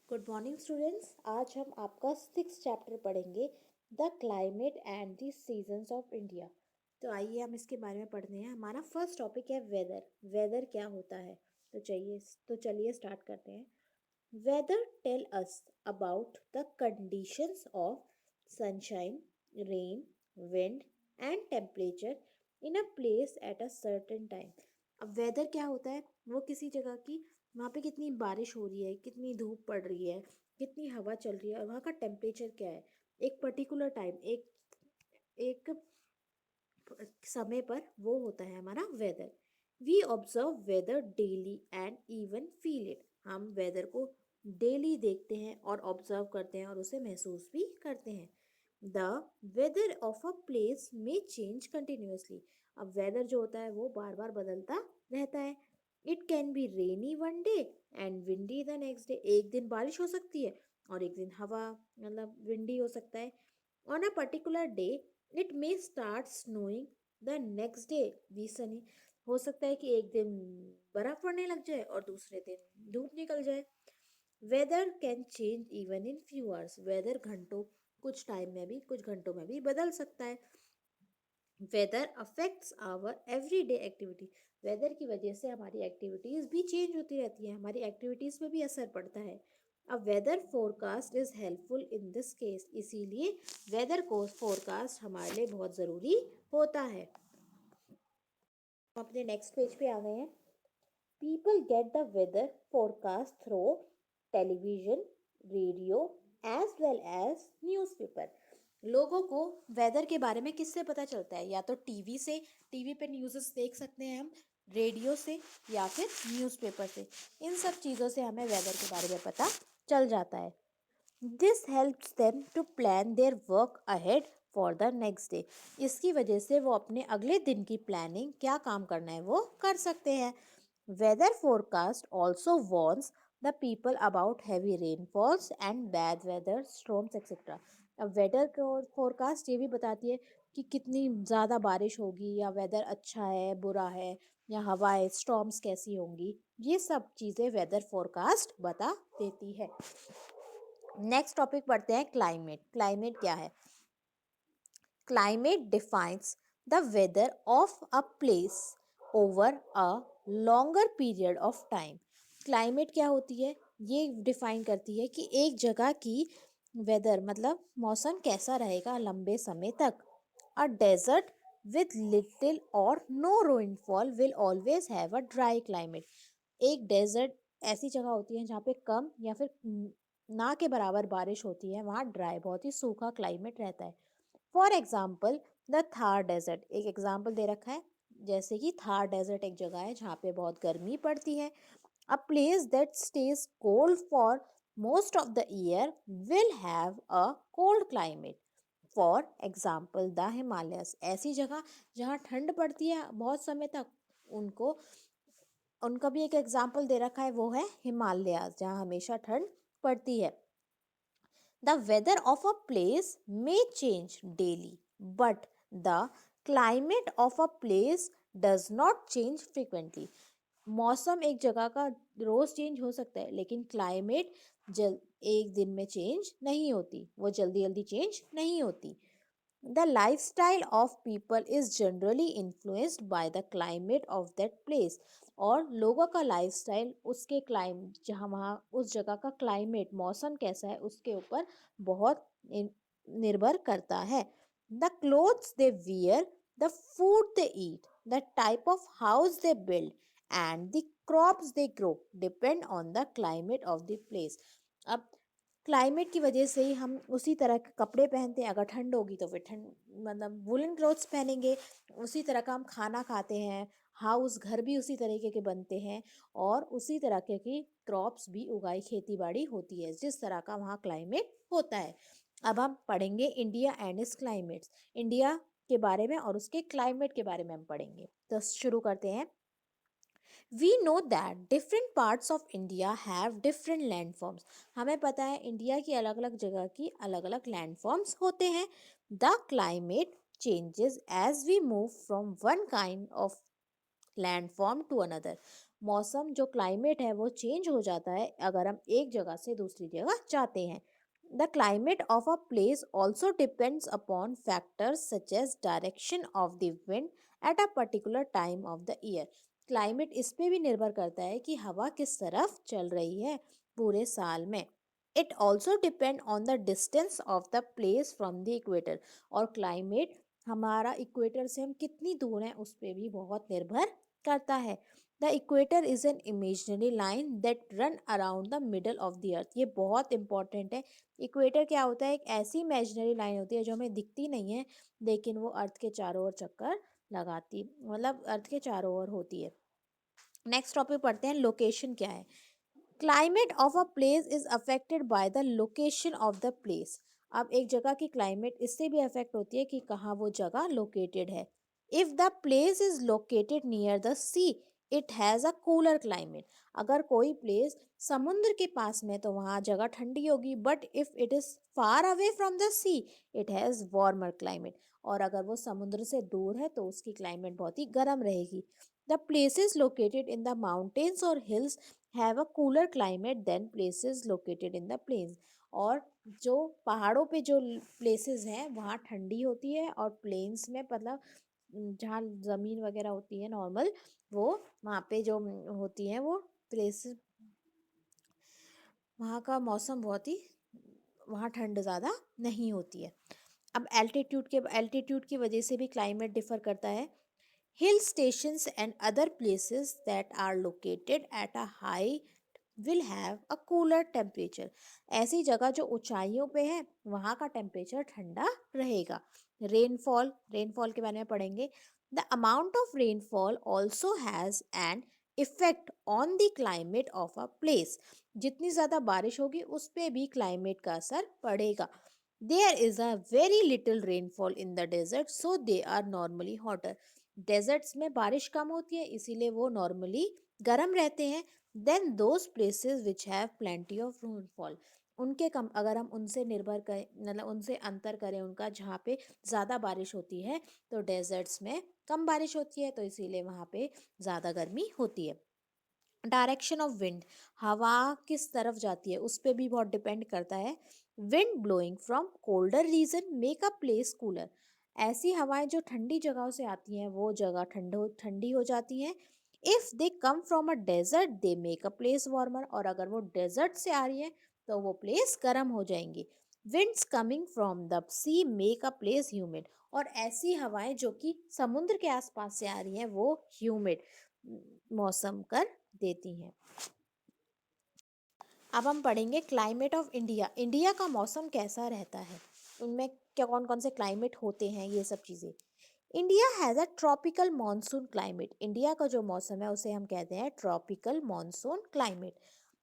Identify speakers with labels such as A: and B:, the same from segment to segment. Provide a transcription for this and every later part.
A: Good morning students. आज हम आपका 6th चैप्टर पढ़ेंगे, the climate and the seasons of India. तो आइए हम इसके बारे में पढ़ते हैं। हमारा फर्स्ट टॉपिक है वेदर। वेदर क्या होता है? तो चलिए स्टार्ट करते हैं। Weather tell us about the conditions of sunshine, rain, wind and temperature in a place at a certain time. अब वेदर क्या होता है? वो किसी जगह की, वहाँ पे कितनी बारिश हो रही है, कितनी धूप पड़ रही है, कितनी हवा चल रही है और वहाँ का टेम्परेचर क्या है एक पर्टिकुलर टाइम, एक एक समय पर, वो होता है हमारा weather. We observe weather daily and even feel it. हम वेदर को डेली देखते हैं और ऑब्जर्व करते हैं और उसे महसूस भी करते हैं। The weather of a place में चेंज कंटिन्यूसली। अब वेदर जो होता है वो बार बार बदलता रहता है। It can be rainy one day and windy the next day. एक दिन बारिश हो सकती है और एक दिन हवा मतलब विंडी हो सकता है। On a particular day it may start snowing, the next day be sunny. हो सकता है कि एक दिन बर्फ पड़ने लग जाए और दूसरे दिन धूप निकल जाए। Weather can change even in few hours. Weather घंटों, कुछ टाइम में भी, कुछ घंटों में भी बदल सकता है। Weather affects our everyday activity. Weather की वजह से हमारी एक्टिविटीज भी चेंज होती रहती है, हमारी एक्टिविटीज पे भी असर पड़ता है। अब weather forecast is helpful in this case. इसीलिए वेदर को फोरकास्ट हमारे लिए बहुत ज़रूरी होता है। हम अपने नेक्स्ट पेज पे आ गए हैं। People get the weather forecast through television, radio as well as newspaper. लोगों को वेदर के बारे में किससे पता चलता है? या तो टीवी से, टीवी पे न्यूज़ देख सकते हैं हम, रेडियो से या फिर न्यूज़पेपर से। इन सब चीज़ों से हमें वेदर के बारे में पता चल जाता है। This helps them to plan their work ahead for the next day. इसकी वजह से वो अपने अगले दिन की प्लानिंग, क्या काम करना है, वो कर सकते हैं। Weather forecast also warns the people about heavy rainfalls and bad weather storms etcetera. अब वेदर फोरकास्ट ये भी बताती है कि कितनी ज़्यादा बारिश होगी, या वेदर अच्छा है, बुरा है, या हवाएं, स्टॉर्म्स कैसी होंगी। ये सब चीज़ें वेदर फोरकास्ट बता देती है। नेक्स्ट टॉपिक पढ़ते हैं, क्लाइमेट। क्लाइमेट क्या है? Climate defines the weather of a place over a longer period of time. क्लाइमेट क्या होती है? ये डिफाइन करती है कि एक जगह की वेदर मतलब मौसम कैसा रहेगा लंबे समय तक। A desert with little or no rainfall will always have a dry climate. एक डेजर्ट ऐसी जगह होती है जहाँ पे कम या फिर ना के बराबर बारिश होती है, वहाँ ड्राई, बहुत ही सूखा क्लाइमेट रहता है। For example the Thar desert, एक एग्जाम्पल दे रखा है, जैसे कि थार डेजर्ट एक जगह है जहाँ पे बहुत गर्मी पड़ती है। A place that stage cold for most of the year will have a cold climate. For example the Himalayas, ऐसी जगह जहाँ ठंड पड़ती है बहुत समय तक, उनको उनका भी एक एग्जाम्पल दे रखा है, वो है हिमालयास, जहाँ हमेशा ठंड पड़ती है। The weather of a place may change daily, but the climate of a place does not change frequently. मौसम एक जगह का रोज चेंज हो सकता है, लेकिन क्लाइमेट जल एक दिन में चेंज नहीं होती, वो जल्दी जल्दी चेंज नहीं होती। The lifestyle of people is generally influenced by the climate of that place. और लोगों का लाइफस्टाइल उसके जहाँ वहाँ उस जगह का क्लाइमेट, मौसम कैसा है, उसके ऊपर बहुत निर्भर करता है। The clothes they wear, the food they eat, the type of house they build and the crops they grow depend on the climate of the place. अब क्लाइमेट की वजह से ही हम उसी तरह के कपड़े पहनते हैं। अगर ठंड होगी तो फिर ठंड मतलब वुलन क्लोथ्स पहनेंगे। उसी तरह का हम खाना खाते हैं, हाउस, घर भी उसी तरीके के बनते हैं, और उसी तरह के की क्रॉप्स भी उगाई, खेती बाड़ी होती है जिस तरह का वहाँ क्लाइमेट होता है। अब हम पढ़ेंगे India and it's climates. India के बारे में और उसके क्लाइमेट के बारे में हम पढ़ेंगे। तो शुरू करते हैं। We know that different parts of India have different landforms. हमें पता है इंडिया की अलग अलग जगह की अलग अलग लैंडफॉर्म्स होते हैं। The climate changes as we move from one kind of landform to another. मौसम जो क्लाइमेट है वो चेंज हो जाता है अगर हम एक जगह से दूसरी जगह जाते हैं। The climate of a place also depends upon factors such as direction of the wind at a particular time of the year. Climate इस पे भी निर्भर करता है कि हवा किस तरफ चल रही है पूरे साल में। It also depend on the distance of the place from the equator. और क्लाइमेट हमारा इक्वेटर से हम कितनी दूर हैं उस पर भी बहुत निर्भर करता है। The equator is an imaginary line that run around the middle of the earth. ये बहुत इंपॉर्टेंट है। इक्वेटर क्या होता है? एक ऐसी इमेजनरी लाइन होती है जो हमें दिखती नहीं है लेकिन वो अर्थ के चारों ओर चक्कर लगाती, मतलब अर्थ के चारों ओर होती है। नेक्स्ट टॉपिक पढ़ते हैं, लोकेशन क्या है। Climate of a place is affected by the location of the place. अब एक जगह की क्लाइमेट इससे भी अफेक्ट होती है कि कहाँ वो जगह लोकेटेड है। If the place is located near the see it has a cooler climate. अगर कोई प्लेस समुद्र के पास में तो वहाँ जगह ठंडी होगी, but if it is far away from the see it has warmer climate. और अगर वो समुद्र से दूर है तो उसकी क्लाइमेट बहुत ही गर्म रहेगी। The places located in the mountains और hills have a cooler climate than places located in the plains. और जो पहाड़ों पे जो प्लेसेस हैं वहाँ ठंडी होती है, और प्लेन्स में मतलब जहाँ ज़मीन वगैरह होती है नॉर्मल, वो वहाँ पे जो होती हैं वो प्लेसेस, वहाँ का मौसम बहुत ही, वहाँ ठंड ज़्यादा नहीं होती है। अब एल्टीट्यूड की वजह से भी क्लाइमेट डिफर करता है। Hill stations and other places that are located at a high will have a cooler temperature. ऐसी जगह जो ऊंचाइयों पे है वहाँ का टेम्परेचर ठंडा रहेगा। रेनफॉल के बारे में पढ़ेंगे। The amount of rainfall also has an effect on the climate of a place. जितनी ज़्यादा बारिश होगी उस पर भी क्लाइमेट का असर पड़ेगा। There is a very little rainfall in the desert so they are normally hotter. Deserts में बारिश कम होती है इसीलिए वो नॉर्मली गर्म रहते हैं। Then those places which have plenty of rainfall, उनके कम अगर हम उनसे निर्भर करें, मतलब उनसे अंतर करें उनका, जहाँ पे ज़्यादा बारिश होती है तो डेजर्ट्स में कम बारिश होती है तो इसीलिए वहाँ पे ज़्यादा गर्मी होती है। डायरेक्शन ऑफ विंड, हवा किस तरफ जाती है उस पर भी बहुत डिपेंड करता है। Wind blowing from colder region make a place cooler. ऐसी हवाएं जो ठंडी जगहों से आती हैं वो जगह ठंडी हो जाती हैं। If they come from a desert they make a place warmer. और अगर वो डेजर्ट से आ रही है तो वो प्लेस गर्म हो जाएंगी। Winds coming from the sea make a place humid. और ऐसी हवाएं जो कि समुद्र के आसपास से आ रही हैं वो ह्यूमिड मौसम कर देती हैं। अब हम पढ़ेंगे क्लाइमेट ऑफ इंडिया। इंडिया का मौसम कैसा रहता है, उनमें क्या कौन कौन से क्लाइमेट होते हैं, ये सब चीज़ें। India has a tropical monsoon climate. India का जो मौसम है उसे हम कहते हैं tropical monsoon climate.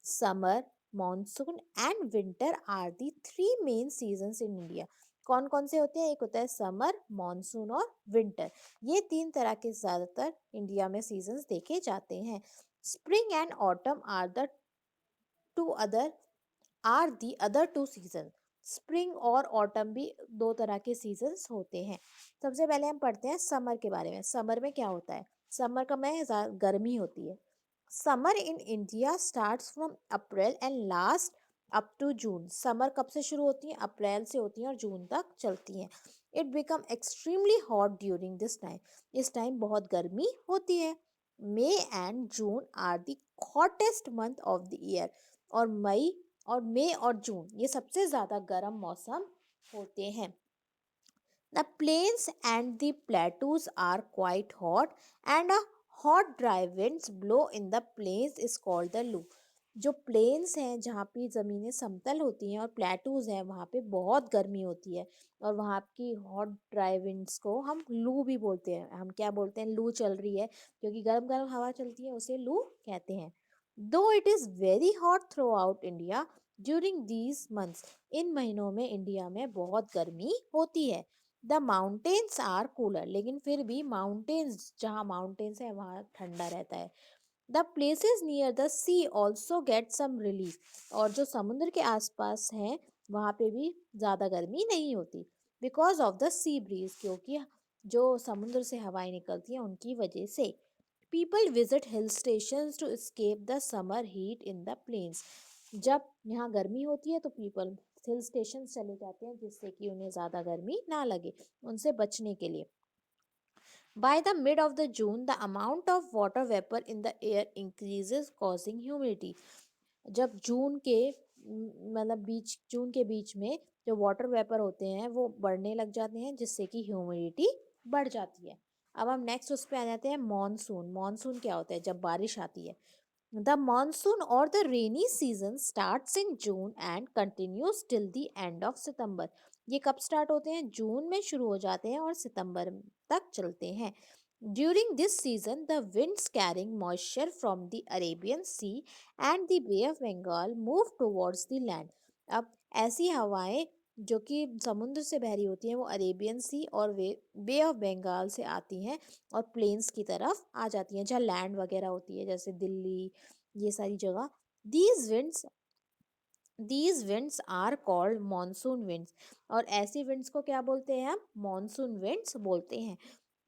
A: Summer, monsoon and winter are the three main seasons in India. कौन कौन से होते हैं? एक होता है समर, मानसून और विंटर। ये तीन तरह के ज़्यादातर इंडिया में सीजन्स देखे जाते हैं। Spring and autumn two other are the other two season. Spring और ऑटम भी दो तरह के सीजन्स होते हैं। सबसे पहले हम पढ़ते हैं समर के बारे में। समर में क्या होता है? समर का में गर्मी होती है। Summer in India starts from April and lasts up to June. Summer कब से शुरू होती है? अप्रैल से होती है और जून तक चलती हैं। It become extremely hot during this time. इस टाइम बहुत गर्मी होती है। May and June are the hottest month of the year. मई और जून ये सबसे ज़्यादा गर्म मौसम होते हैं। The plains and the plateaus are quite hot and a hot dry winds blow in the plains is called the loo. जो प्लेन्स हैं जहाँ पे ज़मीनें समतल होती हैं और प्लेटूज हैं वहाँ पे बहुत गर्मी होती है, और वहाँ की हॉट ड्राई विंड्स को हम लू भी बोलते हैं। हम क्या बोलते हैं? लू चल रही है, क्योंकि गर्म गर्म हवा चलती है उसे लू कहते हैं। Though it is very hot throughout India during these months. इन महीनों में इंडिया में बहुत गर्मी होती है। द माउंटेन्स आर कूलर, लेकिन फिर भी माउंटेन्स, जहाँ माउंटेन्स है वहाँ ठंडा रहता है। The places near the sea also get some relief. और जो समुद्र के आसपास हैं वहाँ पे भी ज़्यादा गर्मी नहीं होती, because of the sea breeze, क्योंकि जो समुद्र से हवाएं निकलती हैं उनकी वजह से। People visit hill stations to escape the summer heat in the plains. जब यहाँ गर्मी होती है तो पीपल हिल स्टेशन चले जाते हैं जिससे कि उन्हें ज़्यादा गर्मी ना लगे, उनसे बचने के लिए। By the mid of the June, the amount of water vapor in the air increases, causing humidity. जब जून के बीच में जो वाटर वेपर होते हैं वो बढ़ने लग जाते हैं जिससे कि ह्यूमिडिटी बढ़ जाती है। अब हम नेक्स्ट उस पे आ जाते हैं मॉनसून। मॉनसून क्या होता है? जब बारिश आती है। द मॉनसून और the rainy season starts in June and continues till the end of September. ये कब स्टार्ट होते हैं? जून में शुरू हो जाते हैं और सितंबर तक चलते हैं। During this season the winds carrying moisture from the Arabian Sea and the Bay of Bengal move towards the land. अब ऐसी हवाएं जो कि समुद्र से बहरी होती हैं वो अरेबियन सी और वे बे ऑफ बंगाल से आती हैं और प्लेन्स की तरफ आ जाती हैं जहाँ लैंड वगैरह होती है, जैसे दिल्ली, ये सारी जगह। These winds these winds are called monsoon winds. और ऐसी विंड्स को क्या बोलते हैं? हम मानसून विंड्स बोलते हैं।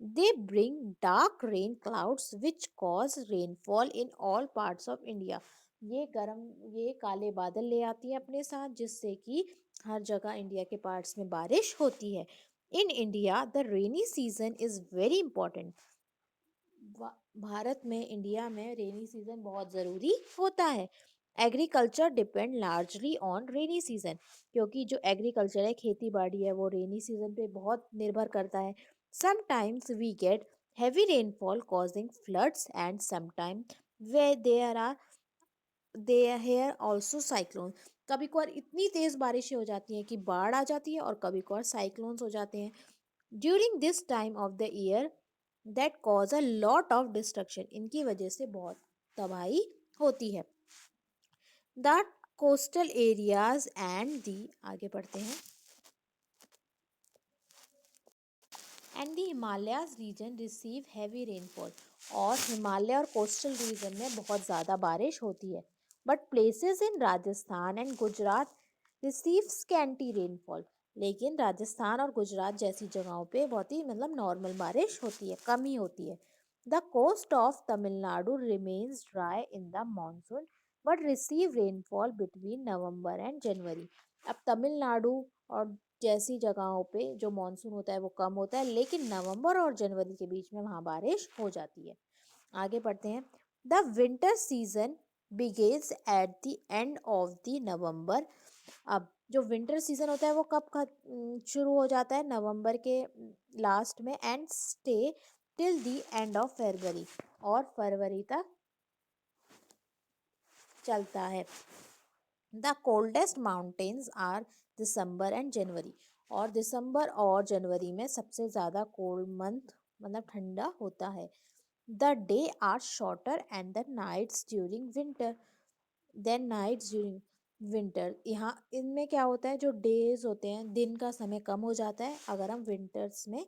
A: They bring dark rain clouds which cause rainfall in all parts of India. ये काले बादल ले आती है अपने साथ जिससे कि हर जगह इंडिया के पार्ट्स में बारिश होती है। In India the rainy season is very important. Bharat में, इंडिया में रेनी सीजन बहुत ज़रूरी होता है। Agriculture depend largely on rainy season, क्योंकि जो एग्रीकल्चर है, खेती बाड़ी है, वो रेनी सीजन पे बहुत निर्भर करता है। Sometimes we get heavy rainfall causing floods and sometime they there here also cyclone. कभी कभार इतनी तेज बारिशें हो जाती हैं कि बाढ़ आ जाती है और कभी कभार साइक्लोन्स हो जाते हैं during this time of the year that cause a lot of destruction. इनकी वजह से बहुत तबाही होती है। The coastal areas and the, आगे बढ़ते हैं, and the Himalayas region receive heavy rainfall. और हिमालय और कोस्टल रीजन में बहुत ज़्यादा बारिश होती है। But places in Rajasthan and Gujarat receive scanty rainfall. लेकिन राजस्थान और गुजरात जैसी जगहों पे बहुत ही नॉर्मल बारिश होती है, कम ही होती है। The coast of Tamil Nadu remains dry in the monsoon but receive rainfall between November and January. अब तमिलनाडु और जैसी जगहों पे जो मानसून होता है वो कम होता है, लेकिन नवंबर और जनवरी के बीच में वहाँ बारिश हो जाती है। आगे बढ़ते हैं। The winter season begins at the end of the नवंबर। अब जो विंटर सीजन होता है वो कब शुरू हो जाता है? नवंबर के लास्ट में and stay till the end of February, और फरवरी तक चलता है। The coldest mountains are December and January. और दिसंबर और जनवरी में सबसे ज़्यादा कोल्ड मंथ, ठंडा होता है। The day are shorter and the nights during winter than nights during winter. यहाँ इनमें क्या होता है, जो डेज होते हैं, दिन का समय कम हो जाता है अगर हम विंटर्स में,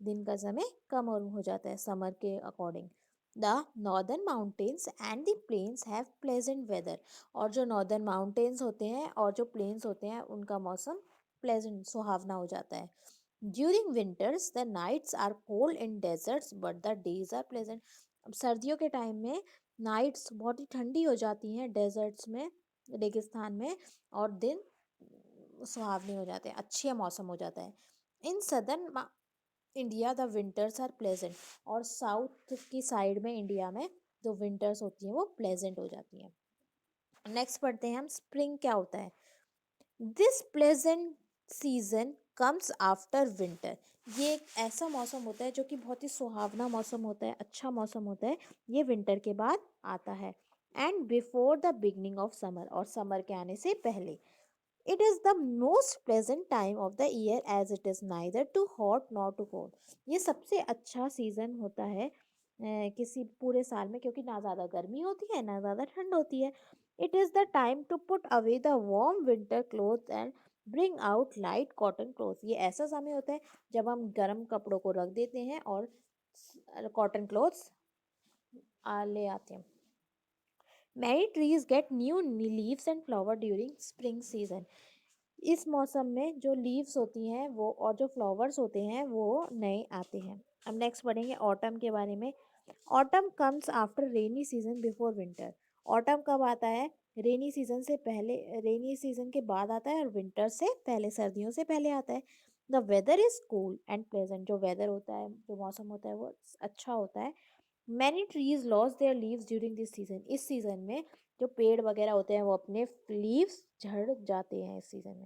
A: दिन का समय कम और हो जाता है समर के according. The northern mountains and the plains have pleasant weather. और जो नॉर्दर्न माउंटेन्स होते हैं और जो प्लेन्स होते हैं उनका मौसम प्लेजेंट, सुहावना हो जाता है। During winters the nights are cold in deserts but the days are pleasant. अब सर्दियों के टाइम में नाइट्स बहुत ही ठंडी हो जाती हैं डेजर्ट्स में, रेगिस्तान में, और दिन सुहावने हो जाते हैं, अच्छे मौसम हो जाता है। In southern India the winters are pleasant. और साउथ की साइड में इंडिया में जो विंटर्स होती हैं वो प्लेजेंट हो जाती हैं। नेक्स्ट पढ़ते हैं हम, स्प्रिंग क्या होता है? This pleasant season comes after winter. ये एक ऐसा मौसम होता है जो कि बहुत ही सुहावना मौसम होता है, अच्छा मौसम होता है, ये विंटर के बाद आता है। And before the beginning of summer, और समर के आने से पहले। It is the most pleasant time of the year as it is neither too hot nor too cold. ये सबसे अच्छा सीज़न होता है किसी पूरे साल में, क्योंकि ना ज़्यादा गर्मी होती है ना ज़्यादा ठंड होती है। It is the time to put away the warm winter cloth and bring out light cotton cloth. ये ऐसा समय होता है जब हम गर्म कपड़ों को रख देते हैं और कॉटन क्लोथ्स ले आते हैं। Many trees get new leaves and flower during spring season. इस मौसम में जो लीव्स होती हैं वो और जो फ्लावर्स होते हैं वो नए आते हैं। अब नेक्स्ट पढ़ेंगे ऑटम के बारे में। Autumn comes after rainy season before winter. Autumn कब आता है? रेनी सीजन से पहले, रेनी सीजन के बाद आता है, और विंटर से पहले, सर्दियों से पहले आता है। The weather is cool and pleasant. जो वेदर होता है, जो मौसम होता है, वो अच्छा होता है। Many trees loss there leaves during this season. इस सीजन में जो पेड़ वगैरह होते हैं वो अपने लीव्स झड़ जाते हैं इस सीजन में।